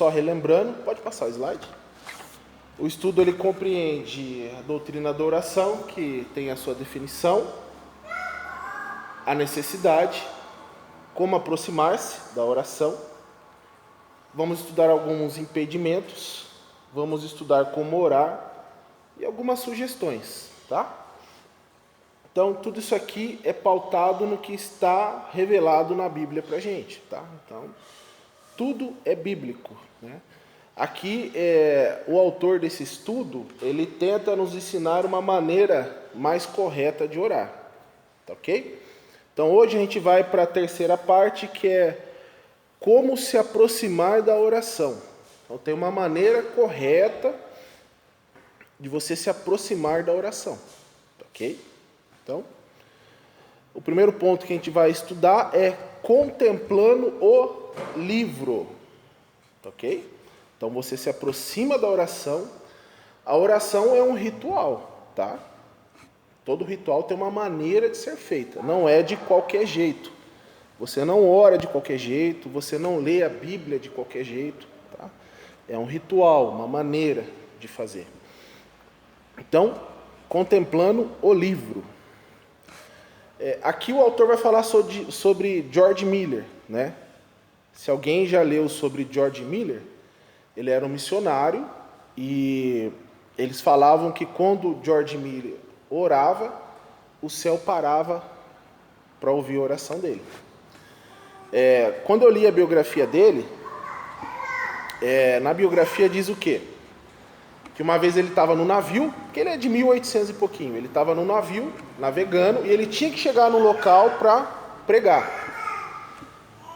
só relembrando, pode passar o slide. O estudo ele compreende a doutrina da oração, que tem a sua definição, a necessidade, como aproximar-se da oração. Vamos estudar alguns impedimentos, vamos estudar como orar e algumas sugestões, tá? Então, tudo isso aqui é pautado no que está revelado na Bíblia para a gente, tá? Então, tudo é bíblico, né? Aqui, o autor desse estudo, ele tenta nos ensinar uma maneira mais correta de orar, tá ok? Então, hoje a gente vai para a terceira parte, que é como se aproximar da oração. Então, tem uma maneira correta de você se aproximar da oração, tá ok? Então, o primeiro ponto que a gente vai estudar é contemplando o livro, tá ok? Então, você se aproxima da oração. A oração é um ritual, tá? Todo ritual tem uma maneira de ser feita, não é de qualquer jeito. Você não ora de qualquer jeito, você não lê a Bíblia de qualquer jeito, tá? É um ritual, uma maneira de fazer. Então, contemplando o livro. Aqui o autor vai falar sobre George Miller, né? Se alguém já leu sobre George Miller, ele era um missionário e eles falavam que quando George Miller orava, o céu parava para ouvir a oração dele. Quando eu li a biografia dele, na biografia diz o quê? Que uma vez ele estava no navio, que ele é de 1800 e pouquinho, ele estava no navio, navegando, e ele tinha que chegar no local para pregar.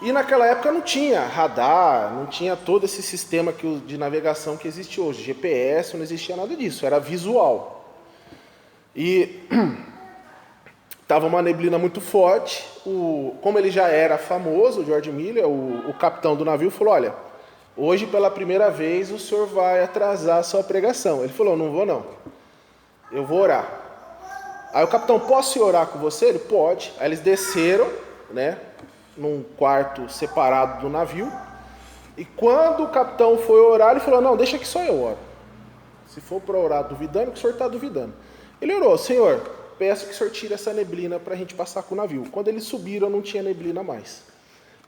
E naquela época não tinha radar, não tinha todo esse sistema de navegação que existe hoje, GPS, não existia nada disso, era visual. E estava uma neblina muito forte, como ele já era famoso, o George Miller, o capitão do navio, falou, olha, hoje pela primeira vez o senhor vai atrasar a sua pregação. Ele falou, não vou não, eu vou orar. Aí o capitão, posso ir orar com você? Ele, pode. Aí eles desceram, né, num quarto separado do navio, e quando o capitão foi orar, ele falou, não, deixa que só eu oro. Se for para orar duvidando, que o senhor está duvidando. Ele orou, Senhor, peço que o senhor tire essa neblina para a gente passar com o navio. Quando eles subiram, não tinha neblina mais.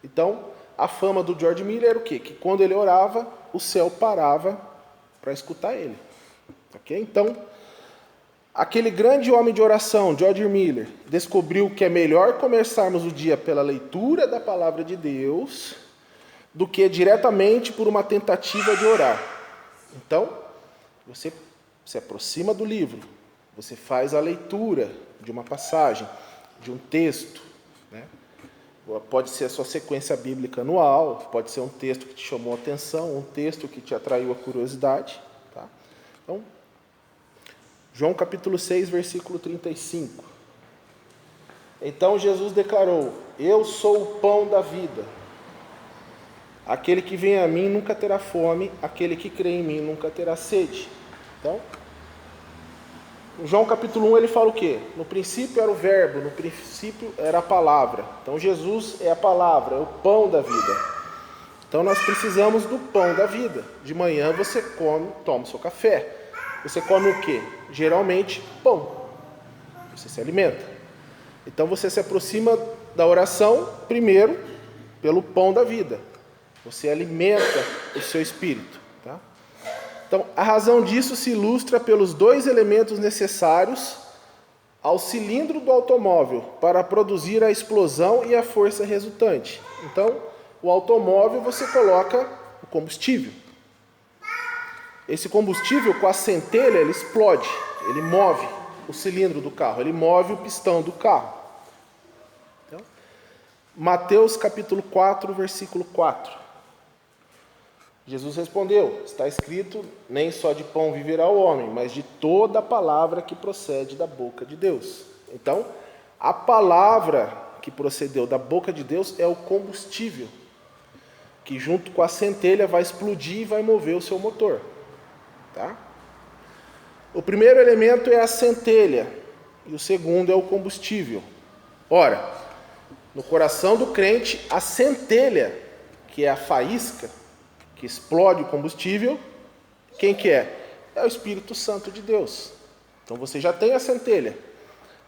Então, a fama do George Miller era o quê? Que quando ele orava, o céu parava para escutar ele. Okay? Então, aquele grande homem de oração, George Miller, descobriu que é melhor começarmos o dia pela leitura da palavra de Deus do que diretamente por uma tentativa de orar. Então, você se aproxima do livro, você faz a leitura de uma passagem, de um texto, né? Pode ser a sua sequência bíblica anual, pode ser um texto que te chamou a atenção, um texto que te atraiu a curiosidade. Tá? Então, João capítulo 6, versículo 35. Então Jesus declarou, eu sou o pão da vida. Aquele que vem a mim nunca terá fome, aquele que crê em mim nunca terá sede. Então, em João capítulo 1 ele fala o quê? No princípio era o verbo, no princípio era a palavra. Então Jesus é a palavra, é o pão da vida. Então nós precisamos do pão da vida. De manhã você toma o seu café. Você come o quê? Geralmente pão. Você se alimenta. Então você se aproxima da oração primeiro pelo pão da vida. Você alimenta o seu espírito. Tá? Então, a razão disso se ilustra pelos dois elementos necessários ao cilindro do automóvel para produzir a explosão e a força resultante. Então, o automóvel você coloca o combustível. Esse combustível, com a centelha, ele explode, ele move o cilindro do carro, ele move o pistão do carro. Então, Mateus capítulo 4, versículo 4. Jesus respondeu, está escrito, nem só de pão viverá o homem, mas de toda a palavra que procede da boca de Deus. Então, a palavra que procedeu da boca de Deus é o combustível, que junto com a centelha vai explodir e vai mover o seu motor. Tá? O primeiro elemento é a centelha, e o segundo é o combustível. Ora, no coração do crente, a centelha, que é a faísca, que explode o combustível, quem que é? É o Espírito Santo de Deus. Então você já tem a centelha.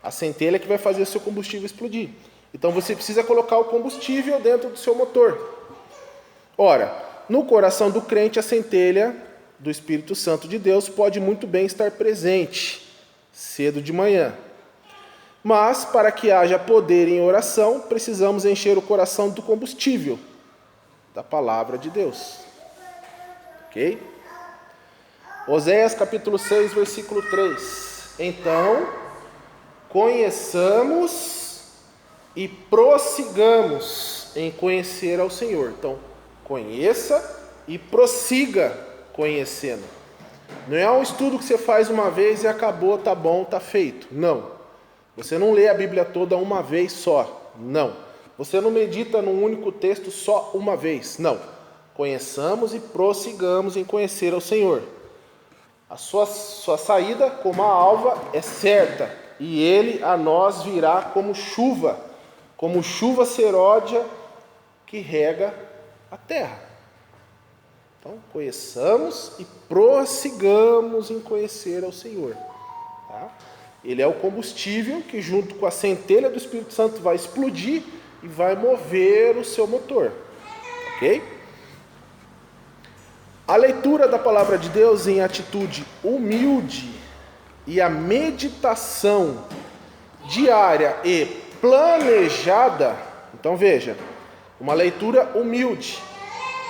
A centelha que vai fazer o seu combustível explodir. Então você precisa colocar o combustível dentro do seu motor. Ora, no coração do crente, a centelha do Espírito Santo de Deus pode muito bem estar presente, cedo de manhã. Mas, para que haja poder em oração, precisamos encher o coração do combustível da palavra de Deus. Ok? Oséias capítulo 6, versículo 3. Então, conheçamos e prossigamos em conhecer ao Senhor. Então, conheça e prossiga conhecendo. Não é um estudo que você faz uma vez e acabou, tá bom, tá feito. Não. Você não lê a Bíblia toda uma vez só. Não. Você não medita num único texto só uma vez. Não. Conheçamos e prossigamos em conhecer ao Senhor. A sua saída, como a alva, é certa, e ele a nós virá como chuva seródia que rega a terra. Então, conheçamos e prossigamos em conhecer ao Senhor. Tá? Ele é o combustível que, junto com a centelha do Espírito Santo, vai explodir e vai mover o seu motor. Ok? A leitura da palavra de Deus em atitude humilde e a meditação diária e planejada. Então veja, uma leitura humilde.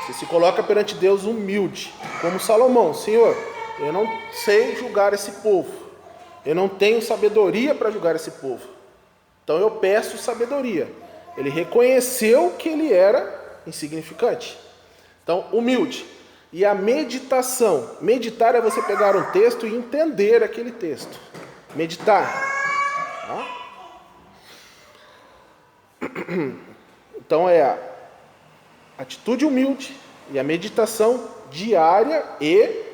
Você se coloca perante Deus humilde, como Salomão. Senhor, eu não sei julgar esse povo. Eu não tenho sabedoria para julgar esse povo. Então eu peço sabedoria. Ele reconheceu que ele era insignificante. Então, humilde. E a meditação. Meditar é você pegar um texto e entender aquele texto. Meditar. Tá? Então é a atitude humilde e a meditação diária e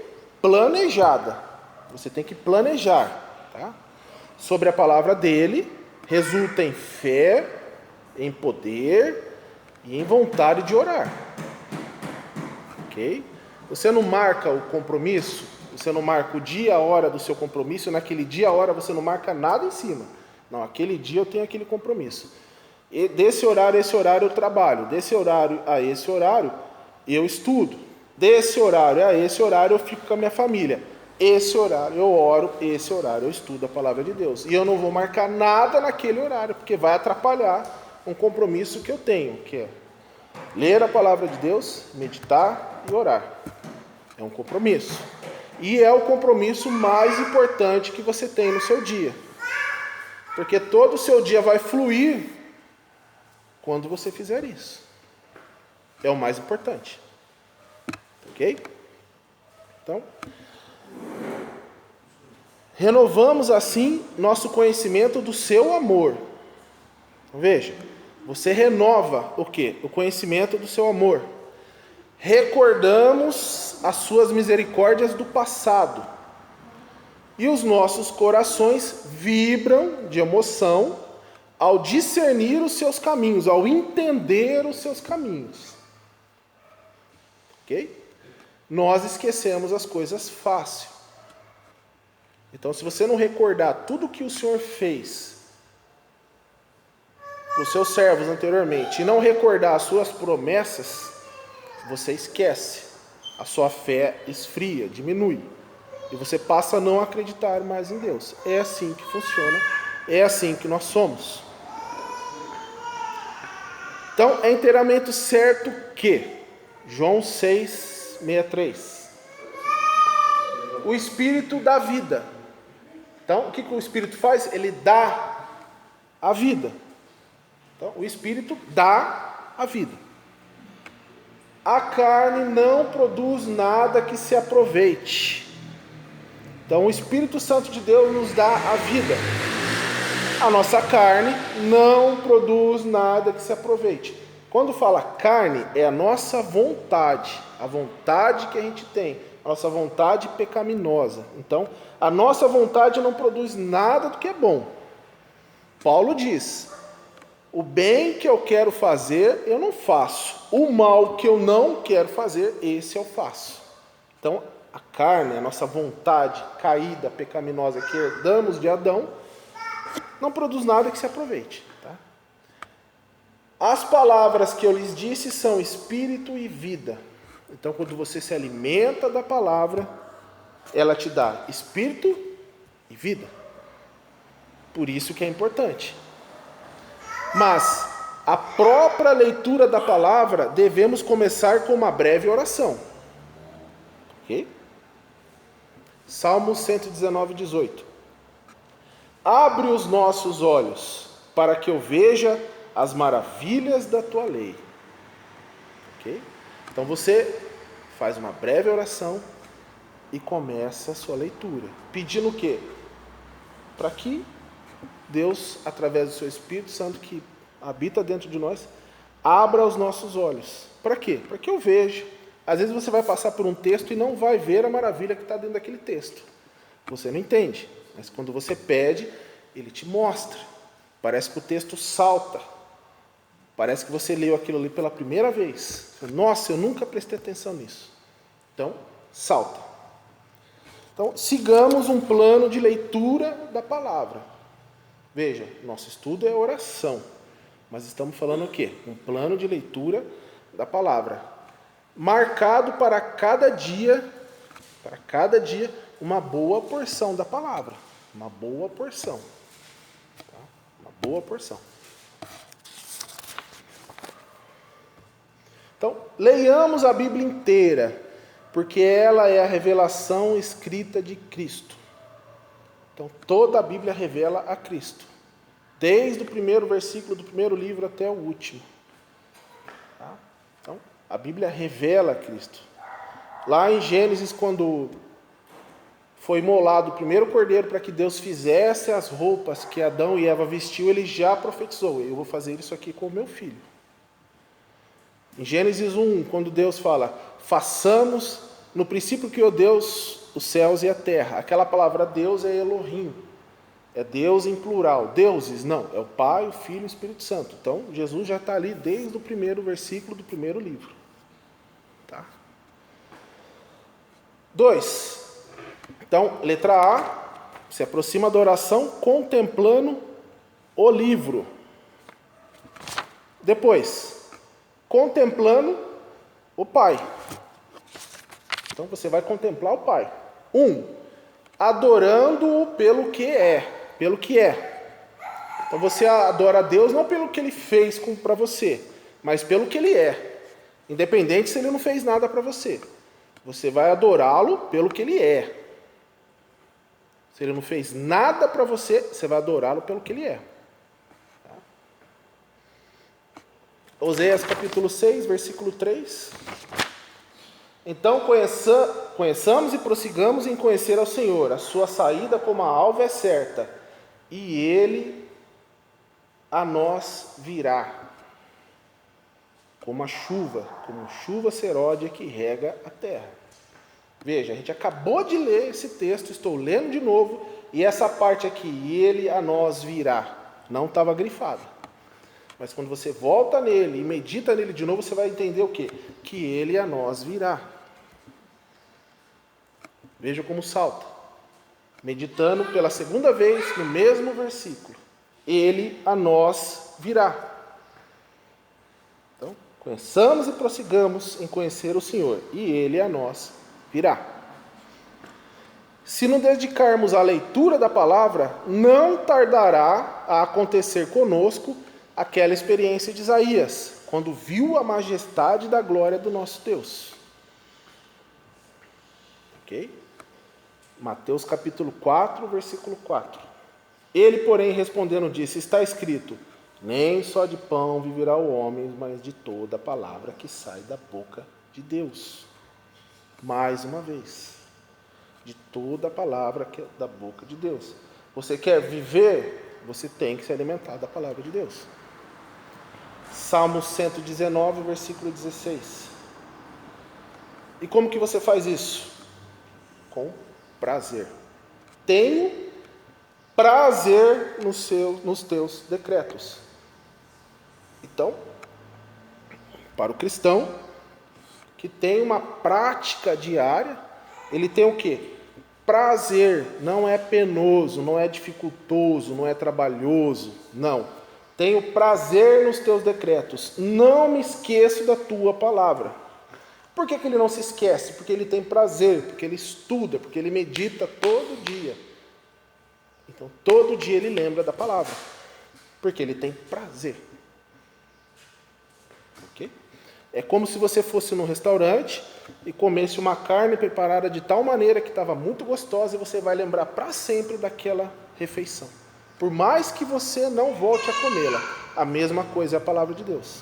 planejada. Você tem que planejar. Tá? Sobre a palavra dele, resulta em fé, em poder e em vontade de orar. Ok? Você não marca o compromisso, você não marca o dia, a hora do seu compromisso, naquele dia, a hora você não marca nada em cima. Não, aquele dia eu tenho aquele compromisso. E desse horário a esse horário eu trabalho, desse horário a esse horário eu estudo, desse horário a esse horário eu fico com a minha família, esse horário eu oro, esse horário eu estudo a palavra de Deus. E eu não vou marcar nada naquele horário, porque vai atrapalhar um compromisso que eu tenho, que é ler a palavra de Deus, meditar e orar. É um compromisso. E é o compromisso mais importante que você tem no seu dia. Porque todo o seu dia vai fluir quando você fizer isso. É o mais importante. Ok? Então, renovamos assim nosso conhecimento do seu amor. Veja, você renova o quê? O conhecimento do seu amor. Recordamos as suas misericórdias do passado. E os nossos corações vibram de emoção ao discernir os seus caminhos, ao entender os seus caminhos. Ok? Nós esquecemos as coisas fácil. Então, se você não recordar tudo que o Senhor fez para os seus servos anteriormente, e não recordar as suas promessas, você esquece, a sua fé esfria, diminui, e você passa a não acreditar mais em Deus. É assim que funciona, é assim que nós somos. Então, é inteiramente certo que, João 6:63, o Espírito dá vida. Então, o que o Espírito faz? Ele dá a vida. Então, o Espírito dá a vida. A carne não produz nada que se aproveite. Então, o Espírito Santo de Deus nos dá a vida. A nossa carne não produz nada que se aproveite. Quando fala carne, é a nossa vontade, a vontade que a gente tem, a nossa vontade pecaminosa. Então, a nossa vontade não produz nada do que é bom. Paulo diz: O bem que eu quero fazer, eu não faço. O mal que eu não quero fazer, esse eu faço. Então, a carne, a nossa vontade caída, pecaminosa que herdamos de Adão, não produz nada que se aproveite. Tá? As palavras que eu lhes disse são espírito e vida. Então, quando você se alimenta da palavra, ela te dá espírito e vida. Por isso que é importante. Mas a própria leitura da palavra devemos começar com uma breve oração. Ok? Salmo 119, 18. Abre os nossos olhos para que eu veja as maravilhas da tua lei. Ok? Então você faz uma breve oração e começa a sua leitura. Pedindo o quê? Para que Deus, através do seu Espírito Santo que habita dentro de nós, abra os nossos olhos. Para quê? Para que eu veja. Às vezes você vai passar por um texto e não vai ver a maravilha que está dentro daquele texto. Você não entende. Mas quando você pede, ele te mostra. Parece que o texto salta. Parece que você leu aquilo ali pela primeira vez. Nossa, eu nunca prestei atenção nisso. Então, salta. Então, sigamos um plano de leitura da palavra. Veja, nosso estudo é oração, mas estamos falando o quê? Um plano de leitura da palavra, marcado para cada dia, uma boa porção da palavra, uma boa porção, tá? Uma boa porção. Então, leiamos a Bíblia inteira, porque ela é a revelação escrita de Cristo. Então, toda a Bíblia revela a Cristo. Desde o primeiro versículo do primeiro livro até o último. Tá? Então, a Bíblia revela a Cristo. Lá em Gênesis, quando foi imolado o primeiro cordeiro para que Deus fizesse as roupas que Adão e Eva vestiu, ele já profetizou: eu vou fazer isso aqui com o meu filho. Em Gênesis 1, quando Deus fala, façamos, no princípio criou Deus os céus e a terra. Aquela palavra Deus é Elohim. É Deus em plural. Deuses, não. É o Pai, o Filho e o Espírito Santo. Então, Jesus já está ali desde o primeiro versículo do primeiro livro. Tá? 2. Então, letra A, se aproxima da oração contemplando o livro. Depois, contemplando o Pai. Então, você vai contemplar o Pai. 1. Adorando-o pelo que é. Pelo que é. Então você adora a Deus não pelo que Ele fez para você, mas pelo que Ele é. Independente se Ele não fez nada para você. Você vai adorá-lo pelo que Ele é. Se Ele não fez nada para você, você vai adorá-lo pelo que Ele é. Tá? Oséias capítulo 6, versículo 3. Então conheçamos e prossigamos em conhecer ao Senhor. A sua saída como a alva é certa, e Ele a nós virá, como chuva seródia que rega a terra. Veja, a gente acabou de ler esse texto, estou lendo de novo, e essa parte aqui, e Ele a nós virá, não estava grifada. Mas quando você volta nele e medita nele de novo, você vai entender o quê? Que Ele a nós virá. Veja como salta. Meditando pela segunda vez no mesmo versículo. Ele a nós virá. Então, conheçamos e prossigamos em conhecer o Senhor, e Ele a nós virá. Se não dedicarmos à leitura da palavra, não tardará a acontecer conosco aquela experiência de Isaías, quando viu a majestade da glória do nosso Deus. Ok? Mateus capítulo 4, versículo 4. Ele, porém, respondendo, disse, está escrito, nem só de pão viverá o homem, mas de toda a palavra que sai da boca de Deus. Mais uma vez, de toda a palavra que é da boca de Deus. Você quer viver, você tem que se alimentar da palavra de Deus. Salmo 119, versículo 16. E como que você faz isso? Com prazer. Tenho prazer nos teus decretos. Então, para o cristão que tem uma prática diária, ele tem o quê? Prazer, não é penoso, não é dificultoso, não é trabalhoso, não. Tenho prazer nos teus decretos, não me esqueço da tua palavra. Por que ele não se esquece? Porque ele tem prazer, porque ele estuda, porque ele medita todo dia. Então, todo dia ele lembra da palavra, porque ele tem prazer. Ok? É como se você fosse num restaurante e comesse uma carne preparada de tal maneira que estava muito gostosa e você vai lembrar para sempre daquela refeição. Por mais que você não volte a comê-la, a mesma coisa é a palavra de Deus.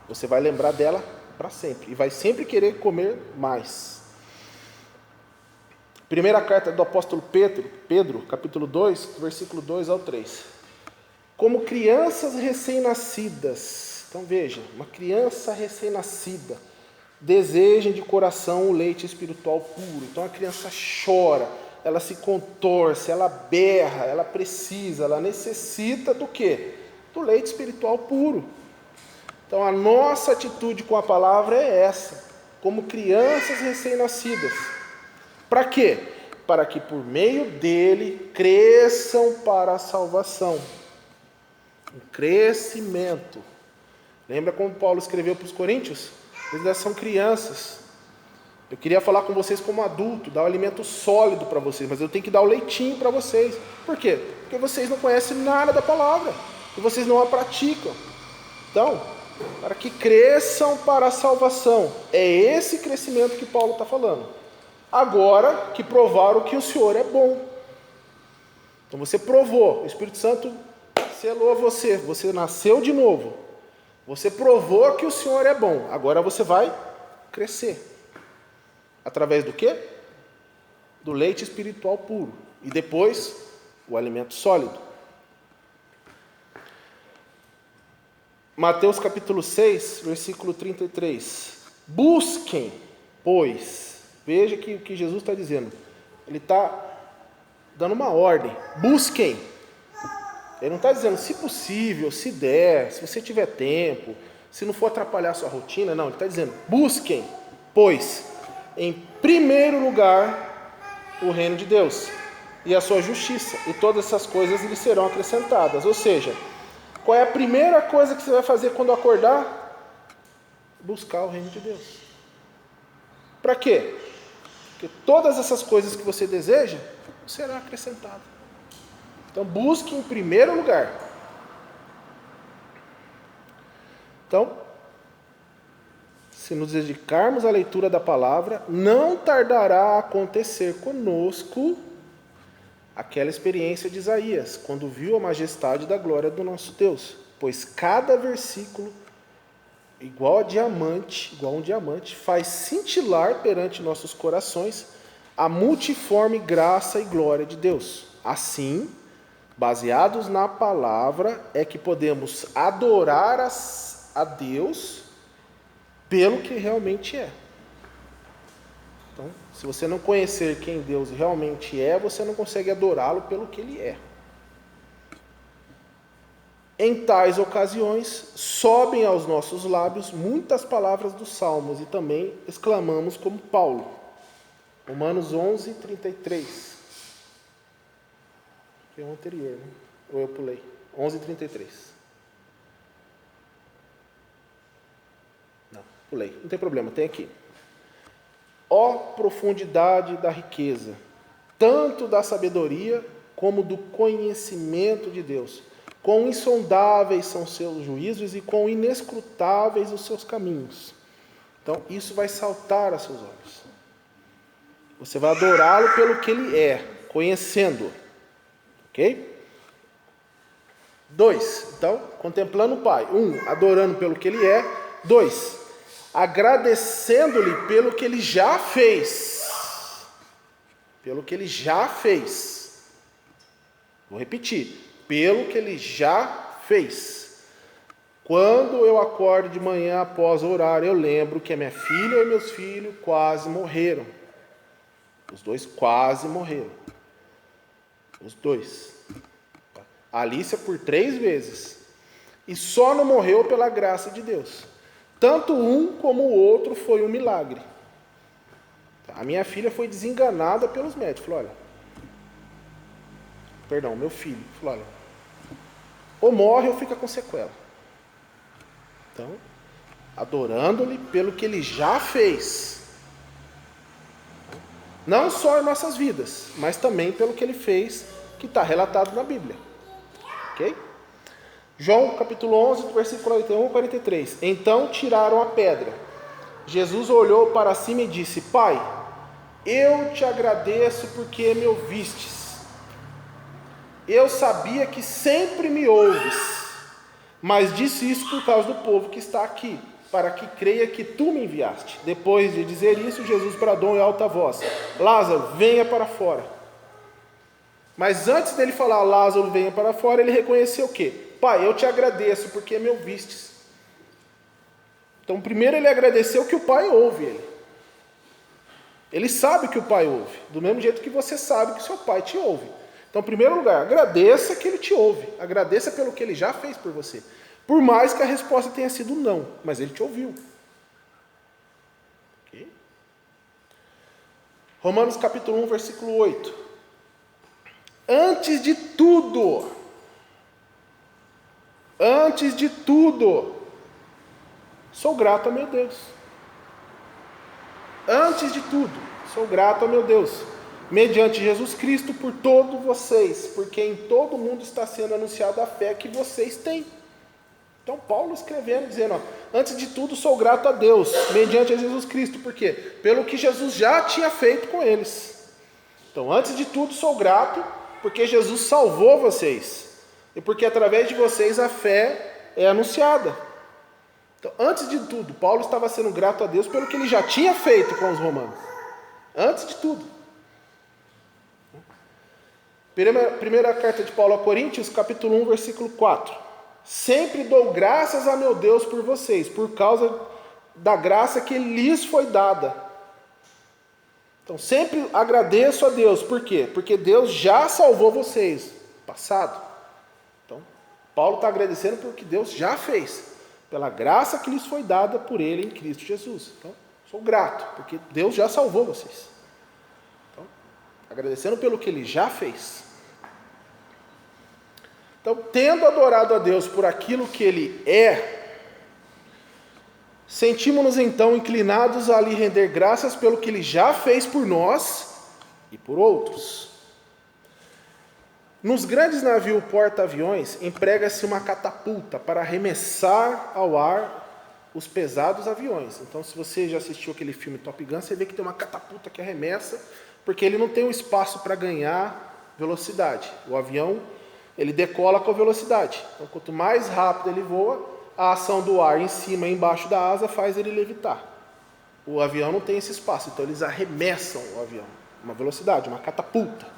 Você vai lembrar dela para sempre e vai sempre querer comer mais. Primeira carta do apóstolo Pedro, capítulo 2, versículo 2 ao 3. Como crianças recém-nascidas, então veja, uma criança recém-nascida, desejem de coração o leite espiritual puro. Então a criança chora, ela se contorce, ela berra, ela precisa, ela necessita do quê? Do leite espiritual puro. Então a nossa atitude com a palavra é essa, como crianças recém-nascidas. Para quê? Para que por meio dele cresçam para a salvação. Um crescimento. Lembra como Paulo escreveu para os coríntios? Eles ainda são crianças. Eu queria falar com vocês como adulto, dar um alimento sólido para vocês, mas eu tenho que dar o leitinho para vocês. Por quê? Porque vocês não conhecem nada da palavra, e vocês não a praticam. Então, para que cresçam para a salvação. É esse crescimento que Paulo está falando. Agora que provaram que o Senhor é bom. Então você provou, o Espírito Santo selou você, você nasceu de novo. Você provou que o Senhor é bom. Agora você vai crescer. Através do quê? Do leite espiritual puro. E depois, o alimento sólido. Mateus capítulo 6, versículo 33. Busquem, pois. Veja que o que Jesus está dizendo. Ele está dando uma ordem. Busquem. Ele não está dizendo se possível, se der, se você tiver tempo, se não for atrapalhar a sua rotina. Não, ele está dizendo, busquem, pois, em primeiro lugar, o reino de Deus e a sua justiça. E todas essas coisas lhe serão acrescentadas. Ou seja, qual é a primeira coisa que você vai fazer quando acordar? Buscar o reino de Deus. Para quê? Porque todas essas coisas que você deseja serão acrescentadas. Então, busque em primeiro lugar. Então, se nos dedicarmos à leitura da palavra, não tardará a acontecer conosco aquela experiência de Isaías, quando viu a majestade da glória do nosso Deus. Pois cada versículo, igual um diamante, faz cintilar perante nossos corações a multiforme graça e glória de Deus. Assim, baseados na palavra, é que podemos adorar a Deus pelo que realmente é. Então, se você não conhecer quem Deus realmente é, você não consegue adorá-lo pelo que Ele é. Em tais ocasiões, sobem aos nossos lábios muitas palavras dos Salmos e também exclamamos como Paulo. Romanos 11, 33. Que é o anterior, né? Ou eu pulei? 11:33. Não, pulei. Não tem problema, tem aqui. Ó profundidade da riqueza, tanto da sabedoria como do conhecimento de Deus. Quão insondáveis são seus juízos e quão inescrutáveis os seus caminhos. Então, isso vai saltar aos seus olhos. Você vai adorá-lo pelo que ele é, conhecendo-o. Ok? 2. Então, contemplando o Pai. 1. Adorando pelo que Ele é. 2. Agradecendo-lhe pelo que Ele já fez. Pelo que Ele já fez. Vou repetir. Pelo que Ele já fez. Quando eu acordo de manhã após orar, eu lembro que a minha filha e meus filhos quase morreram. Os dois quase morreram. Os dois. A Alícia por 3 vezes. E só não morreu pela graça de Deus. Tanto um como o outro foi um milagre. A minha filha foi desenganada pelos médicos. Falou, meu filho. Falou, ou morre ou fica com sequela. Então, adorando-lhe pelo que ele já fez. Não só em nossas vidas, mas também pelo que ele fez, que está relatado na Bíblia. Ok? João capítulo 11, versículo 41 a 43. Então tiraram a pedra. Jesus olhou para cima e disse, Pai, eu te agradeço porque me ouvistes. Eu sabia que sempre me ouves, mas disse isso por causa do povo que está aqui, para que creia que tu me enviaste. Depois de dizer isso, Jesus bradou em alta voz, Lázaro, venha para fora. Mas antes dele falar, Lázaro, venha para fora, ele reconheceu o quê? Pai, eu te agradeço porque me ouvistes. Então, primeiro ele agradeceu que o Pai ouve ele. Ele sabe que o Pai ouve, do mesmo jeito que você sabe que seu Pai te ouve. Então, em primeiro lugar, agradeça que ele te ouve. Agradeça pelo que ele já fez por você. Por mais que a resposta tenha sido não, mas ele te ouviu. Okay? Romanos capítulo 1, versículo 8. Antes de tudo, sou grato ao meu Deus. Antes de tudo, sou grato ao meu Deus, mediante Jesus Cristo por todos vocês, porque em todo mundo está sendo anunciada a fé que vocês têm. Então Paulo escrevendo, dizendo, antes de tudo sou grato a Deus, mediante a Jesus Cristo, por quê? Pelo que Jesus já tinha feito com eles. Então antes de tudo sou grato, porque Jesus salvou vocês, e porque através de vocês a fé é anunciada. Então antes de tudo, Paulo estava sendo grato a Deus pelo que ele já tinha feito com os romanos. Antes de tudo. Primeira carta de Paulo a Coríntios, capítulo 1, versículo 4. Sempre dou graças a meu Deus por vocês, por causa da graça que lhes foi dada. Então, sempre agradeço a Deus. Por quê? Porque Deus já salvou vocês. Passado. Então, Paulo está agradecendo pelo que Deus já fez. Pela graça que lhes foi dada por Ele em Cristo Jesus. Então, sou grato, porque Deus já salvou vocês. Então, agradecendo pelo que Ele já fez. Então, tendo adorado a Deus por aquilo que Ele é, sentimos-nos então inclinados a lhe render graças pelo que Ele já fez por nós e por outros. Nos grandes navios porta-aviões, emprega-se uma catapulta para arremessar ao ar os pesados aviões. Então, se você já assistiu aquele filme Top Gun, você vê que tem uma catapulta que arremessa, porque ele não tem um espaço para ganhar velocidade. O avião, ele decola com a velocidade. Então, quanto mais rápido ele voa, a ação do ar em cima e embaixo da asa faz ele levitar. O avião não tem esse espaço, então eles arremessam o avião. Uma velocidade, uma catapulta.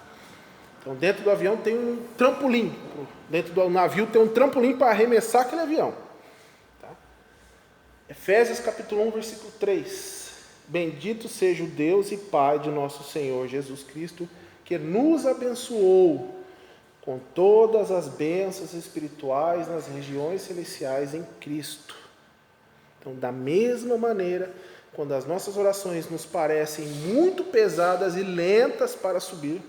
Então, dentro do avião tem um trampolim. Dentro do navio tem um trampolim para arremessar aquele avião. Tá? Efésios capítulo 1, versículo 3. Bendito seja o Deus e Pai de nosso Senhor Jesus Cristo, que nos abençoou com todas as bênçãos espirituais nas regiões celestiais em Cristo. Então, da mesma maneira, quando as nossas orações nos parecem muito pesadas e lentas para subir,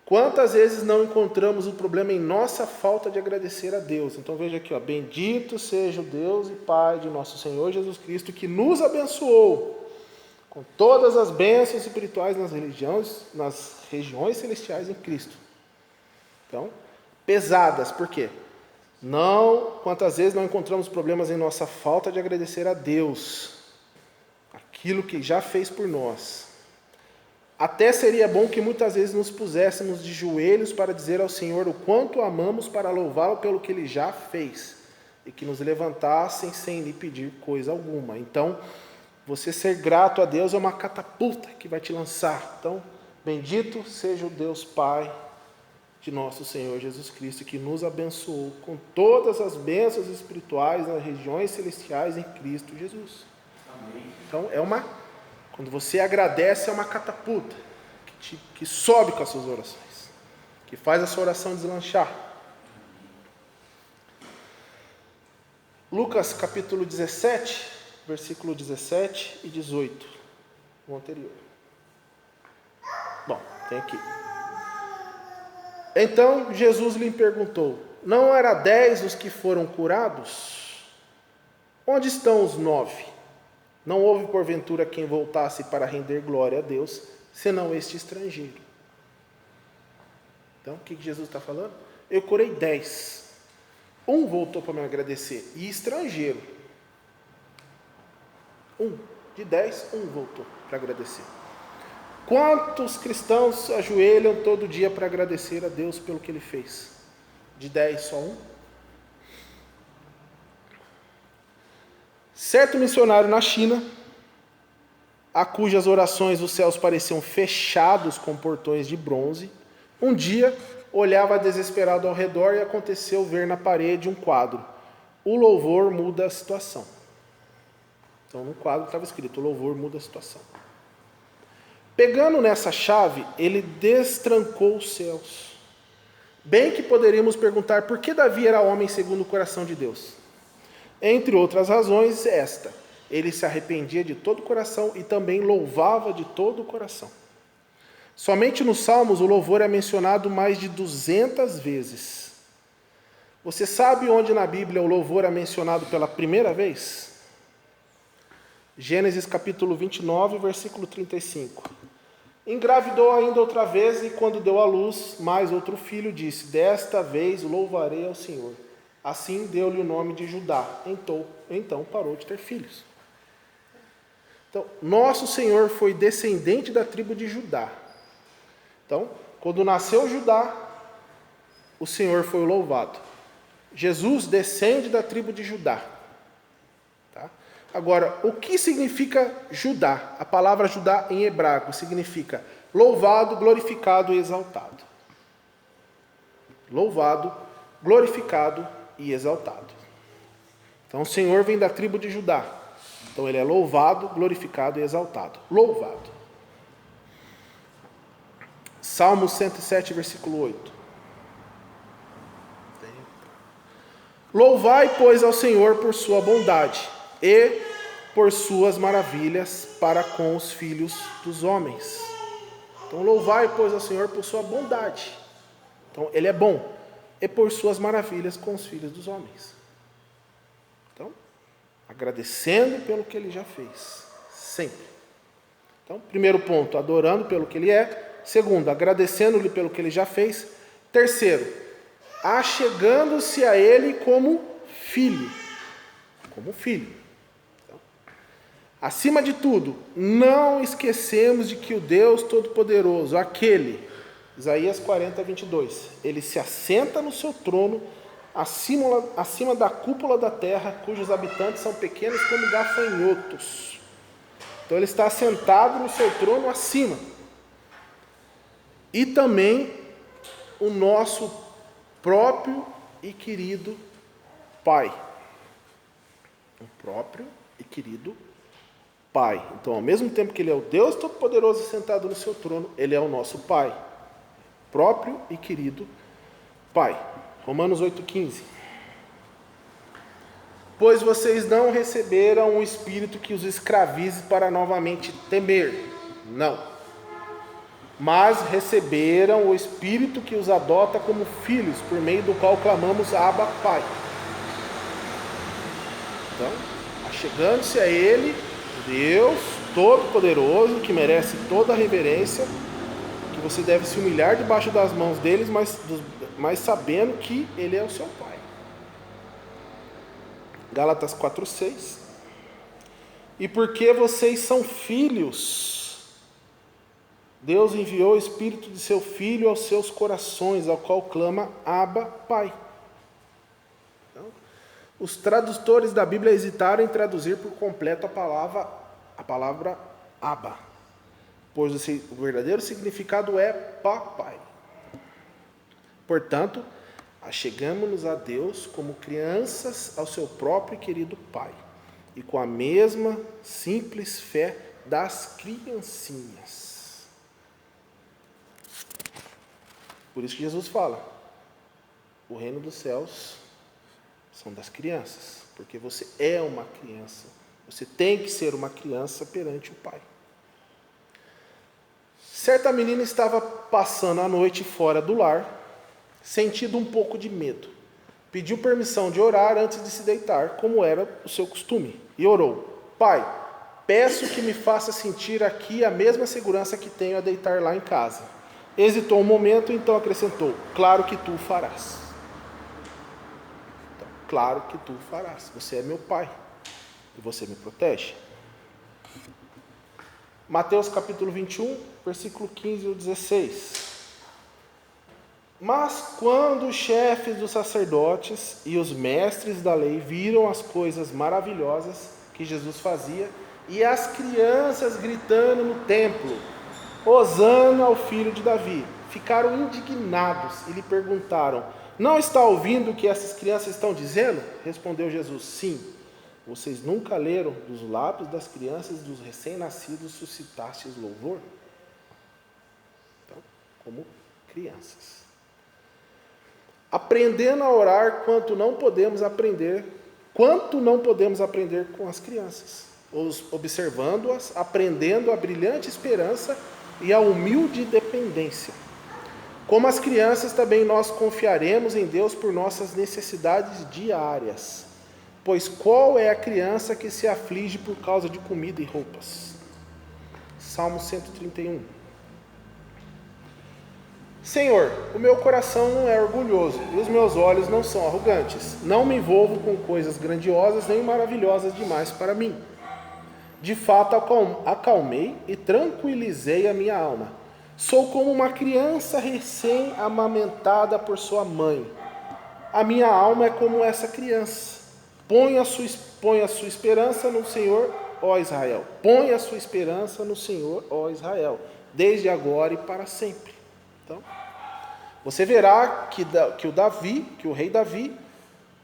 quantas vezes não encontramos o problema em nossa falta de agradecer a Deus? Então veja aqui, bendito seja o Deus e Pai de nosso Senhor Jesus Cristo, que nos abençoou com todas as bênçãos espirituais nas regiões celestiais em Cristo. Então, pesadas, por quê? Quantas vezes não encontramos problemas em nossa falta de agradecer a Deus, aquilo que já fez por nós. Até seria bom que muitas vezes nos puséssemos de joelhos para dizer ao Senhor o quanto amamos, para louvá-lo pelo que Ele já fez, e que nos levantassem sem lhe pedir coisa alguma. Então, você ser grato a Deus é uma catapulta que vai te lançar. Então, bendito seja o Deus Pai de nosso Senhor Jesus Cristo, que nos abençoou com todas as bênçãos espirituais nas regiões celestiais em Cristo Jesus. Amém. Então, quando você agradece, é uma catapulta que sobe com as suas orações, que faz a sua oração deslanchar. Lucas capítulo 17, versículo 17 e 18, o anterior. Bom, tem aqui. Então Jesus lhe perguntou: não era 10 os que foram curados? Onde estão os 9? Não houve porventura quem voltasse para render glória a Deus, senão este estrangeiro. Então, o que Jesus está falando? Eu curei 10. Um voltou para me agradecer, e estrangeiro. De 10, um voltou para agradecer. Quantos cristãos ajoelham todo dia para agradecer a Deus pelo que Ele fez? De 10, só um? Certo missionário na China, a cujas orações os céus pareciam fechados com portões de bronze, um dia olhava desesperado ao redor e aconteceu ver na parede um quadro: o louvor muda a situação. Então no quadro estava escrito: o louvor muda a situação. Pegando nessa chave, ele destrancou os céus. Bem que poderíamos perguntar por que Davi era homem segundo o coração de Deus. Entre outras razões, esta: ele se arrependia de todo o coração e também louvava de todo o coração. Somente nos Salmos o louvor é mencionado mais de 200 vezes. Você sabe onde na Bíblia o louvor é mencionado pela primeira vez? Gênesis capítulo 29, versículo 35. Engravidou ainda outra vez e quando deu à luz mais outro filho, disse: desta vez louvarei ao Senhor. Assim deu-lhe o nome de Judá. Então parou de ter filhos. Então, nosso Senhor foi descendente da tribo de Judá. Então, quando nasceu Judá, o Senhor foi louvado. Jesus descende da tribo de Judá. Tá? Agora, o que significa Judá? A palavra Judá em hebraico significa louvado, glorificado e exaltado. Louvado, glorificado e exaltado. Então, o Senhor vem da tribo de Judá. Então, ele é louvado, glorificado e exaltado. Louvado. Salmo 107, versículo 8. Louvai, pois, ao Senhor por sua bondade e por suas maravilhas para com os filhos dos homens. Então, louvai, pois, ao Senhor por sua bondade. Então, ele é bom. E por suas maravilhas com os filhos dos homens. Então, agradecendo pelo que ele já fez. Sempre. Então, primeiro ponto, adorando pelo que ele é. Segundo, agradecendo-lhe pelo que ele já fez. Terceiro, achegando-se a ele como filho. Como filho. Então, acima de tudo, não esquecemos de que o Deus Todo-Poderoso, aquele, Isaías 40, 22, ele se assenta no seu trono, acima da cúpula da terra, cujos habitantes são pequenos como gafanhotos. Então ele está assentado no seu trono acima. E também o nosso próprio e querido Pai. O próprio e querido Pai. Então, ao mesmo tempo que ele é o Deus Todo-Poderoso sentado no seu trono, ele é o nosso Pai. Próprio e querido Pai. Romanos 8,15. Pois vocês não receberam um espírito que os escravize para novamente temer. Não. Mas receberam o Espírito que os adota como filhos, por meio do qual clamamos Abba, Pai. Então, achegando-se a Ele, Deus Todo-Poderoso, que merece toda a reverência, que você deve se humilhar debaixo das mãos deles, mas sabendo que Ele é o seu Pai. Gálatas 4,6. E porque vocês são filhos, Deus enviou o Espírito de seu Filho aos seus corações, ao qual clama Abba, Pai. Então, os tradutores da Bíblia hesitaram em traduzir por completo a palavra Abba, pois o verdadeiro significado é papai. Portanto, achegamo-nos a Deus como crianças ao seu próprio e querido Pai, e com a mesma simples fé das criancinhas. Por isso que Jesus fala, o reino dos céus são das crianças. porque você é uma criança. Você tem que ser uma criança perante o Pai. Certa menina estava passando a noite fora do lar, sentindo um pouco de medo. Pediu permissão de orar antes de se deitar, como era o seu costume, e orou: Pai, peço que me faça sentir aqui a mesma segurança que tenho a deitar lá em casa. Hesitou um momento, então acrescentou: claro que tu o farás. Então, claro que tu o farás. Você é meu Pai e você me protege. Mateus capítulo 21, versículo 15 ao 16. Mas quando os chefes dos sacerdotes e os mestres da lei viram as coisas maravilhosas que Jesus fazia e as crianças gritando no templo: Hosana ao filho de Davi, ficaram indignados e lhe perguntaram: não está ouvindo o que essas crianças estão dizendo? Respondeu Jesus: sim. Vocês nunca leram dos lábios das crianças e dos recém-nascidos suscitastes louvor? Então, como crianças. Aprendendo a orar quanto não podemos aprender com as crianças, observando-as, aprendendo a brilhante esperança e a humilde dependência. Como as crianças, também nós confiaremos em Deus por nossas necessidades diárias. Pois qual é a criança que se aflige por causa de comida e roupas? Salmo 131. Senhor, o meu coração não é orgulhoso e os meus olhos não são arrogantes. Não me envolvo com coisas grandiosas nem maravilhosas demais para mim. De fato, acalmei e tranquilizei a minha alma. Sou como uma criança recém-amamentada por sua mãe. A minha alma é como essa criança. Põe a sua esperança no Senhor, ó Israel. Põe a sua esperança no Senhor, ó Israel, desde agora e para sempre. Então, você verá que o rei Davi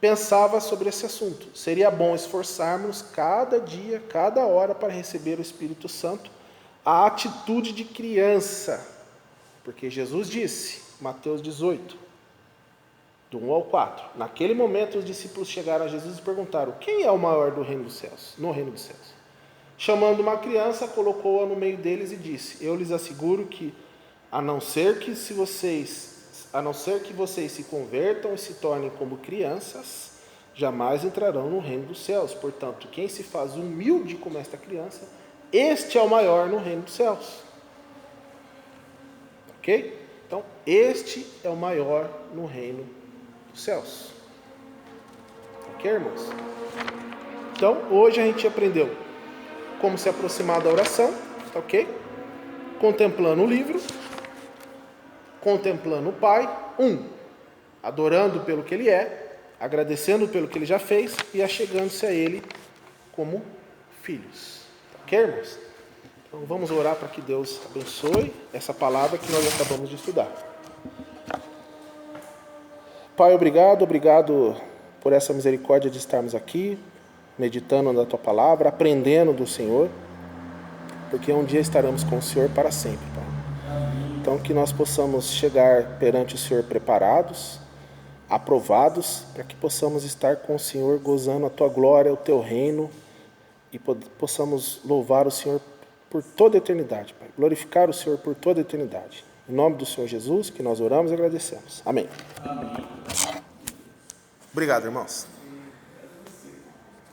pensava sobre esse assunto. Seria bom esforçarmos cada dia, cada hora para receber o Espírito Santo, a atitude de criança. Porque Jesus disse, Mateus 18, do 1 ao 4, naquele momento os discípulos chegaram a Jesus e perguntaram: quem é o maior do reino dos céus, no reino dos céus? Chamando uma criança, colocou-a no meio deles e disse: eu lhes asseguro que, a não ser que vocês se convertam e se tornem como crianças, jamais entrarão no reino dos céus. Portanto, quem se faz humilde como esta criança, este é o maior no reino dos céus. Ok? Então, este é o maior no reino dos céus. Ok, irmãos? Então, hoje a gente aprendeu como se aproximar da oração, ok? Contemplando o livro, contemplando o Pai, adorando pelo que Ele é, agradecendo pelo que Ele já fez e achegando-se a Ele como filhos. Ok, irmãos? Então vamos orar para que Deus abençoe essa palavra que nós acabamos de estudar. Pai, obrigado por essa misericórdia de estarmos aqui, meditando na Tua palavra, aprendendo do Senhor, porque um dia estaremos com o Senhor para sempre, Pai. Então que nós possamos chegar perante o Senhor preparados, aprovados, para que possamos estar com o Senhor, gozando a Tua glória, o Teu reino, e possamos louvar o Senhor por toda a eternidade, Pai. Glorificar o Senhor por toda a eternidade. Em nome do Senhor Jesus, que nós oramos e agradecemos. Amém. Obrigado, irmãos.